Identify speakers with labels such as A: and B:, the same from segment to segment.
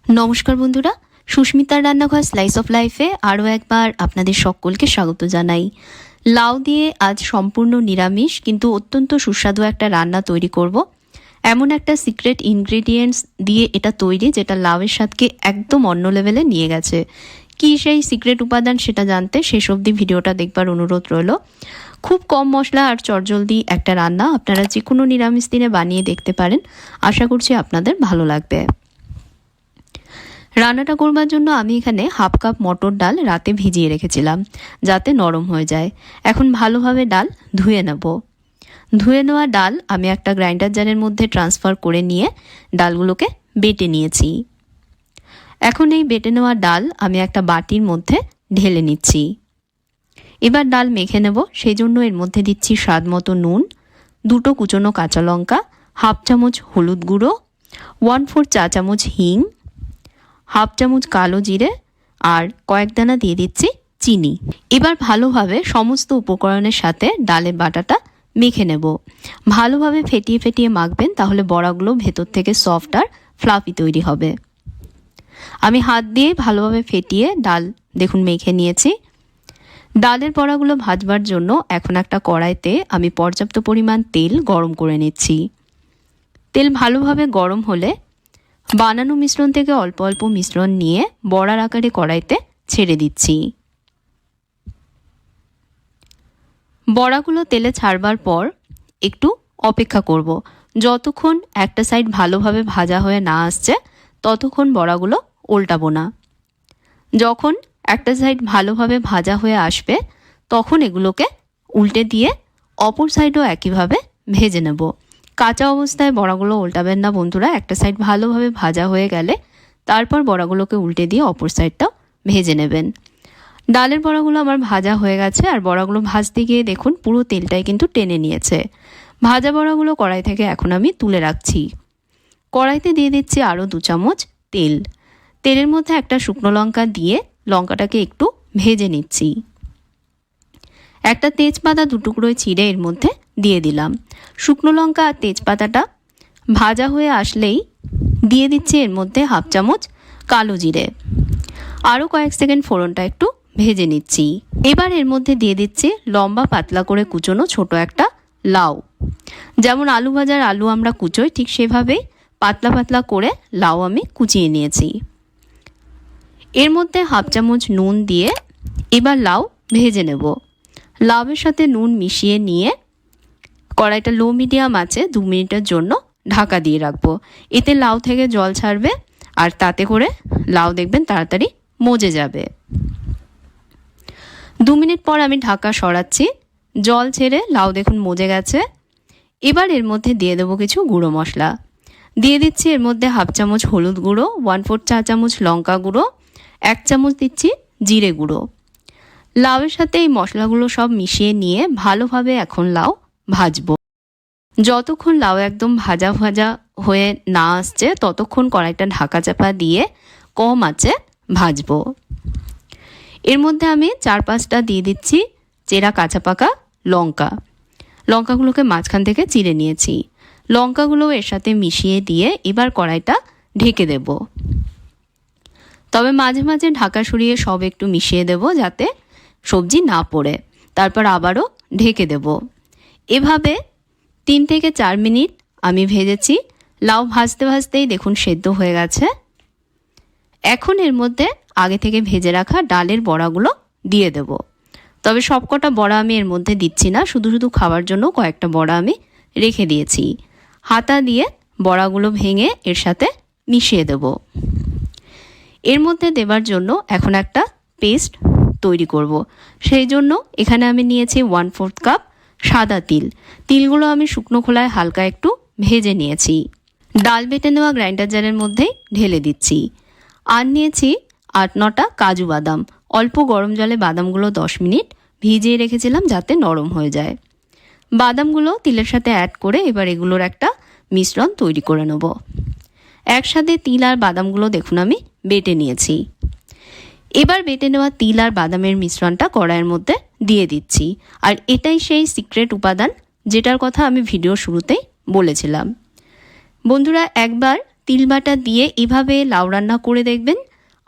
A: নমস্কার বন্ধুরা, সুস্মিতার রান্নাঘর স্লাইস অফ লাইফে আরও একবার আপনাদের সকলকে স্বাগত জানাই। লাউ দিয়ে আজ সম্পূর্ণ নিরামিষ কিন্তু অত্যন্ত সুস্বাদু একটা রান্না তৈরি করব। এমন একটা সিক্রেট ইনগ্রেডিয়েন্টস দিয়ে এটা তৈরি যেটা লাউয়ের স্বাদকে একদম অন্য লেভেলে নিয়ে গেছে। কী সেই সিক্রেট উপাদান সেটা জানতে শেষ অবধি ভিডিওটা দেখবার অনুরোধ রইল। খুব কম মশলা আর চটজলদি একটা রান্না, আপনারা যে কোনো নিরামিষ দিনে বানিয়ে দেখতে পারেন। আশা করছি আপনাদের ভালো লাগবে। রান্নাটা করবার জন্য আমি এখানে হাফ কাপ মটর ডাল রাতে ভিজিয়ে রেখেছিলাম যাতে নরম হয়ে যায়। এখন ভালোভাবে ডাল ধুয়ে নেব। ধুয়ে নেওয়া ডাল আমি একটা গ্রাইন্ডার জারের মধ্যে ট্রান্সফার করে নিয়ে ডালগুলোকে বেটে নিয়েছি। এখন এই বেটে নেওয়া ডাল আমি একটা বাটির মধ্যে ঢেলে নিচ্ছি। এবার ডাল মেখে নেব, সেই জন্য এর মধ্যে দিচ্ছি স্বাদ মতো নুন, 2 কুচনো কাঁচা লঙ্কা, হাফ চামচ হলুদ গুঁড়ো, 1/4 চা চামচ হিং, হাফ চামচ কালো জিরে আর কয়েক দানা দিয়ে দিচ্ছি চিনি। এবার ভালোভাবে সমস্ত উপকরণের সাথে ডালের বাটাটা মেখে নেব। ভালোভাবে ফেটিয়ে ফেটিয়ে মাখবেন, তাহলে বড়াগুলো ভেতর থেকে সফট আর ফ্লাফি তৈরি হবে। আমি হাত দিয়ে ভালোভাবে ফেটিয়ে ডাল দেখুন মেখে নিয়েছি। ডালের বড়াগুলো ভাজবার জন্য এখন একটা কড়াইতে আমি পর্যাপ্ত পরিমাণ তেল গরম করে নিচ্ছি। তেল ভালোভাবে গরম হলে বানানো মিশ্রণ থেকে অল্প অল্প মিশ্রণ নিয়ে বড়ার আকারে কড়াইতে ছেড়ে দিচ্ছি। বড়াগুলো তেলে ছাড়বার পর একটু অপেক্ষা করব। যতক্ষণ একটা সাইড ভালোভাবে ভাজা হয়ে না আসছে ততক্ষণ বড়াগুলো উল্টাবো না। যখন একটা সাইড ভালোভাবে ভাজা হয়ে আসবে তখন এগুলোকে উল্টে দিয়ে অপর সাইডও একইভাবে ভেজে নেব। কাঁচা অবস্থায় বড়াগুলো উল্টাবেন না বন্ধুরা। একটা সাইড ভালোভাবে ভাজা হয়ে গেলে তারপর বড়াগুলোকে উল্টে দিয়ে অপর সাইডটাও ভেজে নেবেন। ডালের বড়াগুলো আমার ভাজা হয়ে গেছে আর বড়াগুলো ভাজতে গিয়ে দেখুন পুরো তেলটাই কিন্তু টেনে নিয়েছে। ভাজা বড়াগুলো কড়াই থেকে এখন আমি তুলে রাখছি। কড়াইতে দিয়ে দিচ্ছি আরও 2 চামচ তেল। তেলের মধ্যে একটা শুকনো লঙ্কা দিয়ে লঙ্কাটাকে একটু ভেজে নিচ্ছি। একটা তেজপাতা 2 টুকরোয় চিড়ে এর মধ্যে দিয়ে দিলাম। শুকনো লঙ্কা আর তেজপাতাটা ভাজা হয়ে আসলেই দিয়ে দিচ্ছি এর মধ্যে হাফ চামচ কালো জিরে। আরও কয়েক সেকেন্ড ফোড়নটা একটু ভেজে নিচ্ছি। এবার এর মধ্যে দিয়ে দিচ্ছি লম্বা পাতলা করে কুচোনো ছোট একটা লাউ। যেমন আলু ভাজার আলু আমরা কুচোই ঠিক সেভাবেই পাতলা পাতলা করে লাউ আমি কুচিয়ে নিয়েছি। এর মধ্যে হাফ চামচ নুন দিয়ে এবার লাউ ভেজে নেব। লাউয়ের সাথে নুন মিশিয়ে নিয়ে কড়াইটা লো মিডিয়াম আঁচে 2 মিনিটের জন্য ঢাকা দিয়ে রাখবো। এতে লাউ থেকে জল ছাড়বে আর তাতে করে লাউ দেখবেন তাড়াতাড়ি মজে যাবে। 2 মিনিট পর আমি ঢাকা সরাচ্ছি। জল ছেড়ে লাউ দেখুন মজে গেছে। এবার এর মধ্যে দিয়ে দেবো কিছু গুঁড়ো মশলা। দিয়ে দিচ্ছি এর মধ্যে হাফ চামচ হলুদ গুঁড়ো, 1/4 চা চামচ লঙ্কা গুঁড়ো, 1 চামচ দিচ্ছি জিরে গুঁড়ো। লাউয়ের সাথে এই মশলাগুলো সব মিশিয়ে নিয়ে ভালোভাবে এখন লাউ ভাজবো। যতক্ষণ লাউ একদম ভাজা ভাজা হয়ে না আসছে ততক্ষণ কড়াইটা ঢাকা চাপা দিয়ে কম আঁচে ভাজবো। এর মধ্যে আমি 4-5টা দিয়ে দিচ্ছি চেরা কাঁচা পাকা লঙ্কা। লঙ্কাগুলোকে মাঝখান থেকে চিড়ে নিয়েছি। লঙ্কাগুলো এর সাথে মিশিয়ে দিয়ে এবার কড়াইটা ঢেকে দেব। তবে মাঝে মাঝে ঢাকা সরিয়ে সব একটু মিশিয়ে দেব যাতে সবজি না পড়ে। তারপর আবারও ঢেকে দেব। এভাবে 3 থেকে 4 মিনিট আমি ভেজেছি। লাউ ভাজতে ভাজতেই দেখুন সেদ্ধ হয়ে গেছে। এখন এর মধ্যে আগে থেকে ভেজে রাখা ডালের বড়াগুলো দিয়ে দেব। তবে সবকটা বড়া আমি এর মধ্যে দিচ্ছি না, শুধু শুধু খাওয়ার জন্য কয়েকটা বড়া আমি রেখে দিয়েছি। হাতা দিয়ে বড়াগুলো ভেঙে এর সাথে মিশিয়ে দেব। এর মধ্যে দেবার জন্য এখন একটা পেস্ট তৈরি করব। সেই জন্য এখানে আমি নিয়েছি 1/4 কাপ সাদা তিল। তিলগুলো আমি শুকনো খোলায় হালকা একটু ভেজে নিয়েছি। ডাল বেটে নেওয়া গ্রাইন্ডার জারের মধ্যে ঢেলে দিচ্ছি। আর নিয়েছি 8-9টা কাজু বাদাম। অল্প গরম জলে বাদামগুলো 10 মিনিট ভিজিয়ে রেখেছিলাম যাতে নরম হয়ে যায়। বাদামগুলো তিলের সাথে অ্যাড করে এবার এগুলোর একটা মিশ্রণ তৈরি করে নেব। একসাথে তিল আর বাদামগুলো দেখুন আমি বেটে নিয়েছি। এবার বেটে নেওয়া তিল আর বাদামের মিশ্রণটা কড়াইয়ের মধ্যে দিয়ে দিচ্ছি। আর এটাই সেই সিক্রেট উপাদান যেটার কথা আমি ভিডিও শুরুতেই বলেছিলাম। বন্ধুরা একবার তিল বাটা দিয়ে এভাবে লাউ রান্না করে দেখবেন,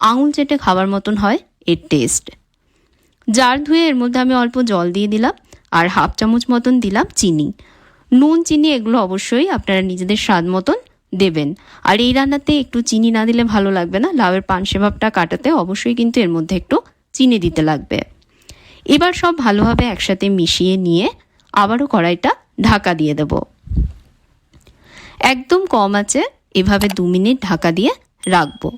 A: আঙুল চেটে খাবার মতন হয় এর টেস্ট। জার ধুয়ে এর মধ্যে আমি অল্প জল দিয়ে দিলাম আর হাফ চামচ মতন দিলাম চিনি। নুন চিনি এগুলো অবশ্যই আপনারা নিজেদের স্বাদ মতন দেবেন। আর এই রান্নাতে একটু চিনি না দিলে ভালো লাগবে না, লাউয়ের পানসে ভাবটা কাটাতে অবশ্যই কিন্তু এর মধ্যে একটু চিনি দিতে লাগবে। এবার সব ভালোভাবে একসাথে মিশিয়ে নিয়ে আবারও কড়াইটা ঢাকা দিয়ে দেব। একদম কম আঁচে এভাবে 2 মিনিট ঢাকা দিয়ে রাখবো।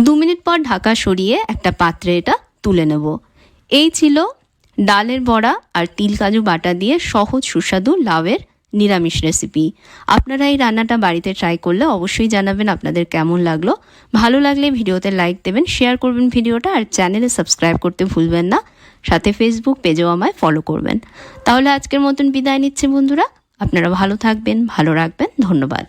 A: 2 মিনিট পর ঢাকা সরিয়ে একটা পাত্রে এটা তুলে নেব। এই ছিল ডালের বড়া আর তিল কাজু বাটা দিয়ে সহজ সুস্বাদু লাউয়ের নিরামিষ রেসিপি। আপনারা এই রান্নাটা বাড়িতে ট্রাই করলে অবশ্যই জানাবেন আপনাদের কেমন লাগলো। ভালো লাগলে ভিডিওতে লাইক দেবেন, শেয়ার করবেন ভিডিওটা, আর চ্যানেলে সাবস্ক্রাইব করতে ভুলবেন না। সাথে ফেসবুক পেজেও আমায় ফলো করবেন। তাহলে আজকের মতন বিদায় নিচ্ছি বন্ধুরা। আপনারা ভালো থাকবেন, ভালো রাখবেন। ধন্যবাদ।